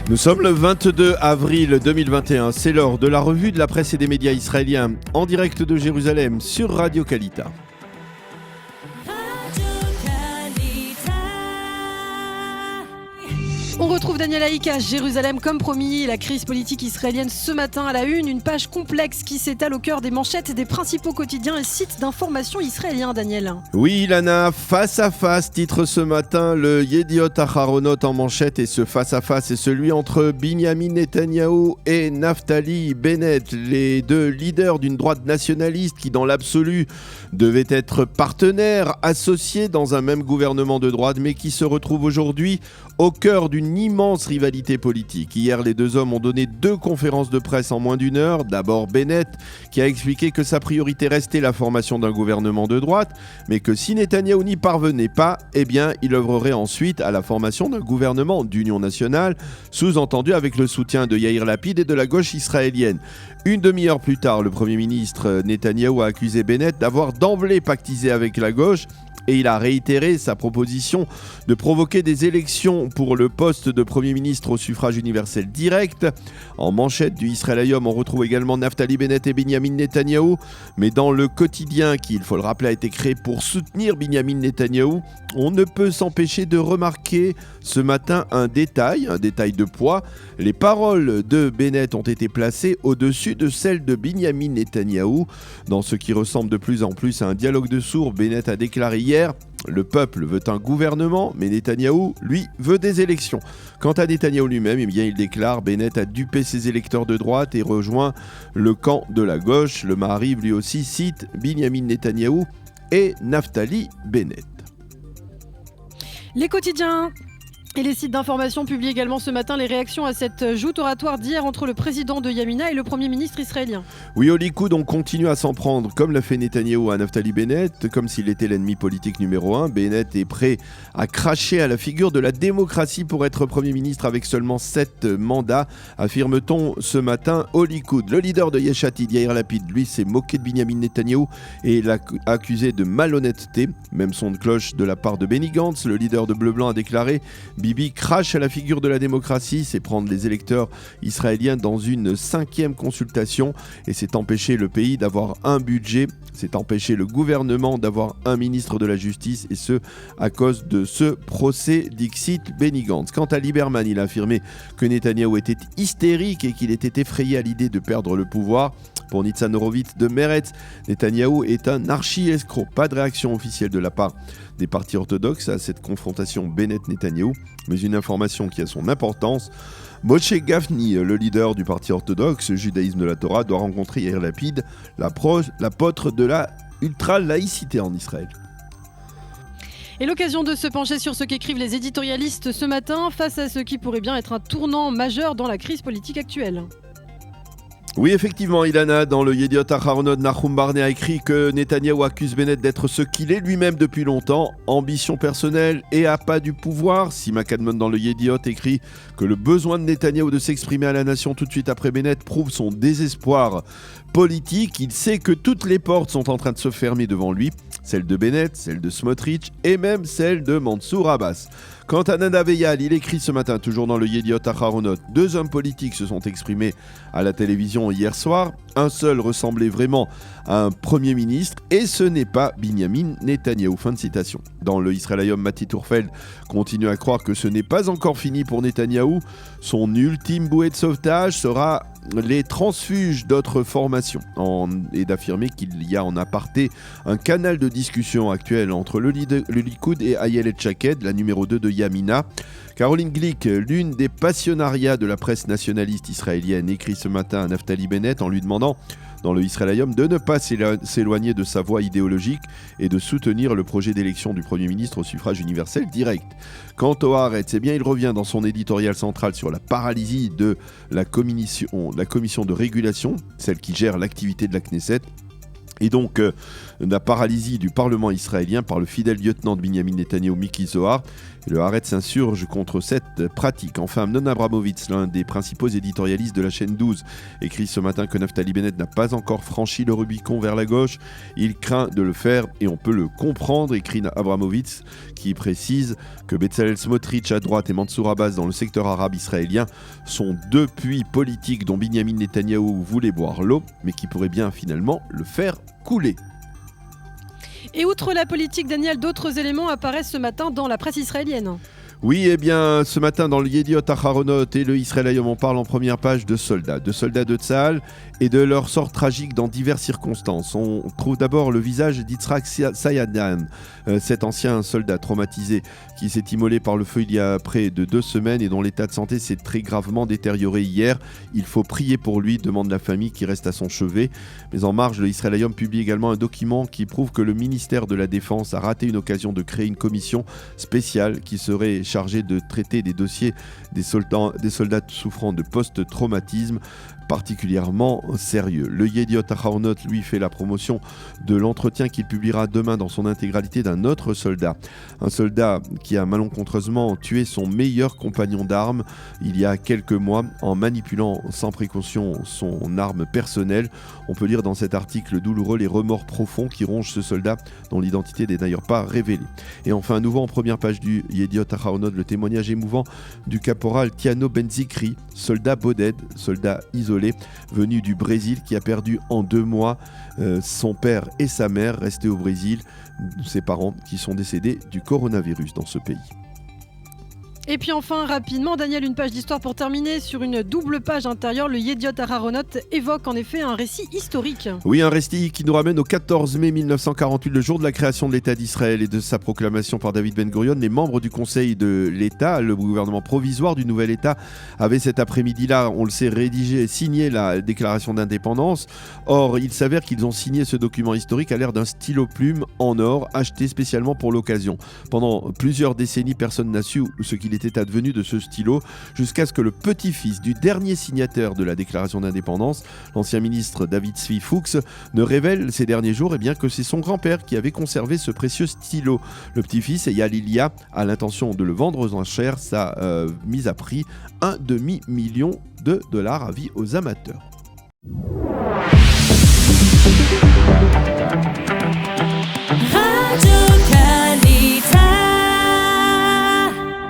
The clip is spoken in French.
Nous sommes le 22 avril 2021, c'est l'heure de la revue de la presse et des médias israéliens en direct de Jérusalem sur Radio Kalita. On retrouve Daniel Haïk à Jérusalem comme promis. La crise politique israélienne ce matin à la une page complexe qui s'étale au cœur des manchettes des principaux quotidiens et sites d'information israéliens, Daniel. Oui, Lana, face à face, titre ce matin le Yediot Aharonot en manchette, et ce face à face est celui entre Binyamin Netanyahou et Naftali Bennett, les deux leaders d'une droite nationaliste qui dans l'absolu devaient être partenaires, associés dans un même gouvernement de droite, mais qui se retrouvent aujourd'hui au cœur d'une immense rivalité politique. Hier, les deux hommes ont donné 2 conférences de presse en moins d'une heure. D'abord Bennett, qui a expliqué que sa priorité restait la formation d'un gouvernement de droite, mais que si Netanyahou n'y parvenait pas, eh bien, il œuvrerait ensuite à la formation d'un gouvernement d'union nationale, sous-entendu avec le soutien de Yair Lapid et de la gauche israélienne. Une demi-heure plus tard, le Premier ministre Netanyahou a accusé Bennett d'avoir d'emblée pactisé avec la gauche, et il a réitéré sa proposition de provoquer des élections pour le poste de Premier ministre au suffrage universel direct. En manchette du Israël Hayom, on retrouve également Naftali Bennett et Binyamin Netanyahou. Mais dans le quotidien qui, il faut le rappeler, a été créé pour soutenir Binyamin Netanyahou, on ne peut s'empêcher de remarquer ce matin un détail de poids. Les paroles de Bennett ont été placées au-dessus de celles de Binyamin Netanyahou. Dans ce qui ressemble de plus en plus à un dialogue de sourds, Bennett a déclaré hier: le peuple veut un gouvernement, mais Netanyahou, lui, veut des élections. Quant à Netanyahou lui-même, eh bien, il déclare: Bennett a dupé ses électeurs de droite et rejoint le camp de la gauche. Le Maariv, lui aussi, cite Binyamin Netanyahou et Naftali Bennett. Les quotidiens et les sites d'information publient également ce matin les réactions à cette joute oratoire d'hier entre le président de Yamina et le Premier ministre israélien. Oui, au Likoud, on continue à s'en prendre, comme l'a fait Netanyahou à Naftali Bennett, comme s'il était l'ennemi politique numéro 1. Bennett est prêt à cracher à la figure de la démocratie pour être Premier ministre avec seulement 7 mandats, affirme-t-on ce matin au Likoud. Le leader de Yesh Atid, Yair Lapid, lui, s'est moqué de Binyamin Netanyahou et l'a accusé de malhonnêteté. Même son de cloche de la part de Benny Gantz, le leader de Bleu-Blanc, a déclaré: Bibi crache à la figure de la démocratie, c'est prendre les électeurs israéliens dans une 5e consultation, et c'est empêcher le pays d'avoir un budget, c'est empêcher le gouvernement d'avoir un ministre de la justice, et ce à cause de ce procès, dixit Benny Gantz. Quant à Lieberman, il a affirmé que Netanyahou était hystérique et qu'il était effrayé à l'idée de perdre le pouvoir. Pour Nitzan Horowitz de Meretz, Netanyahou est un archi-escroc. Pas de réaction officielle de la part des partis orthodoxes à cette confrontation Bennett-Netanyahou, mais une information qui a son importance. Moshe Gafni, le leader du parti orthodoxe judaïsme de la Torah, doit rencontrer Yair Lapid, l'apôtre de la ultra-laïcité en Israël. Et l'occasion de se pencher sur ce qu'écrivent les éditorialistes ce matin face à ce qui pourrait bien être un tournant majeur dans la crise politique actuelle. Oui, effectivement, Ilana, dans le Yediot Aharonot, Nahum Barney a écrit que Netanyahou accuse Bennett d'être ce qu'il est lui-même depuis longtemps, ambition personnelle et appât du pouvoir. Sima Kadmon dans le Yediot écrit que le besoin de Netanyahou de s'exprimer à la nation tout de suite après Bennett prouve son désespoir politique. Il sait que toutes les portes sont en train de se fermer devant lui, celle de Bennett, celle de Smotrich et même celle de Mansour Abbas. Quant à Nadav Eyal, il écrit ce matin, toujours dans le Yediot Aharonot, 2 hommes politiques se sont exprimés à la télévision hier soir. Un seul ressemblait vraiment à un Premier ministre, et ce n'est pas Binyamin Netanyahou. Fin de citation. Dans le Israël Hayom, Mati Tourfeld continue à croire que ce n'est pas encore fini pour Netanyahou. Son ultime bouée de sauvetage sera les transfuges d'autres formations, et d'affirmer qu'il y a en aparté un canal de discussion actuel entre le Likoud et Ayelet Shaked, la numéro 2 de Yamina. Caroline Glick, l'une des passionnariats de la presse nationaliste israélienne, écrit ce matin à Naftali Bennett en lui demandant, dans le Israël Hayom, de ne pas s'éloigner de sa voie idéologique et de soutenir le projet d'élection du Premier ministre au suffrage universel direct. Quant au Haaretz, eh bien, il revient dans son éditorial central sur la paralysie de la commission de régulation, celle qui gère l'activité de la Knesset. Et donc, la paralysie du Parlement israélien par le fidèle lieutenant de Binyamin Netanyahou, Miki Zohar. Et le Haaretz s'insurge contre cette pratique. Enfin, Amnon Abramovitz, l'un des principaux éditorialistes de la chaîne 12, écrit ce matin que Naftali Bennett n'a pas encore franchi le Rubicon vers la gauche. Il craint de le faire et on peut le comprendre, écrit Abramovitz, qui précise que Bezalel Smotrich à droite et Mansour Abbas dans le secteur arabe israélien sont deux puits politiques dont Binyamin Netanyahou voulait boire l'eau, mais qui pourraient bien finalement le faire couler. Et outre la politique, Daniel, d'autres éléments apparaissent ce matin dans la presse israélienne. Oui, eh bien, ce matin, dans le Yediot Aharonot et le Israël Hayom, on parle en première page de soldats de Tzahal et de leur sort tragique dans diverses circonstances. On trouve d'abord le visage d'Yitzhak Sayadan, cet ancien soldat traumatisé qui s'est immolé par le feu il y a près de 2 semaines et dont l'état de santé s'est très gravement détérioré hier. Il faut prier pour lui, demande la famille qui reste à son chevet. Mais en marge, le Israël Hayom publie également un document qui prouve que le ministère de la Défense a raté une occasion de créer une commission spéciale qui serait chargée de traiter des dossiers des soldats souffrant de post-traumatisme particulièrement sérieux. Le Yediot Aharonot, lui, fait la promotion de l'entretien qu'il publiera demain dans son intégralité d'un autre soldat. Un soldat qui a malencontreusement tué son meilleur compagnon d'armes il y a quelques mois en manipulant sans précaution son arme personnelle. On peut lire dans cet article douloureux les remords profonds qui rongent ce soldat dont l'identité n'est d'ailleurs pas révélée. Et enfin, à nouveau en première page du Yediot Aharonot, le témoignage émouvant du caporal Tiano Benzikri, soldat boded, soldat isolé, venu du Brésil, qui a perdu en 2 mois son père et sa mère restés au Brésil, ses parents qui sont décédés du coronavirus dans ce pays. Et puis enfin, rapidement, Daniel, une page d'histoire pour terminer. Sur une double page intérieure, le Yediot Aharonot évoque en effet un récit historique. Oui, un récit qui nous ramène au 14 mai 1948, le jour de la création de l'État d'Israël et de sa proclamation par David Ben Gurion. Les membres du Conseil de l'État, le gouvernement provisoire du nouvel État, avaient cet après-midi-là, on le sait, rédigé et signé la déclaration d'indépendance. Or, il s'avère qu'ils ont signé ce document historique à l'air d'un stylo-plume en or, acheté spécialement pour l'occasion. Pendant plusieurs décennies, personne n'a su ce qu'il était advenu de ce stylo, jusqu'à ce que le petit-fils du dernier signataire de la déclaration d'indépendance, l'ancien ministre David Zvi Fuchs, ne révèle ces derniers jours que c'est son grand-père qui avait conservé ce précieux stylo. Le petit-fils, Eyal Ilia, a l'intention de le vendre aux enchères, sa mise à prix $1,5 million, avis aux amateurs.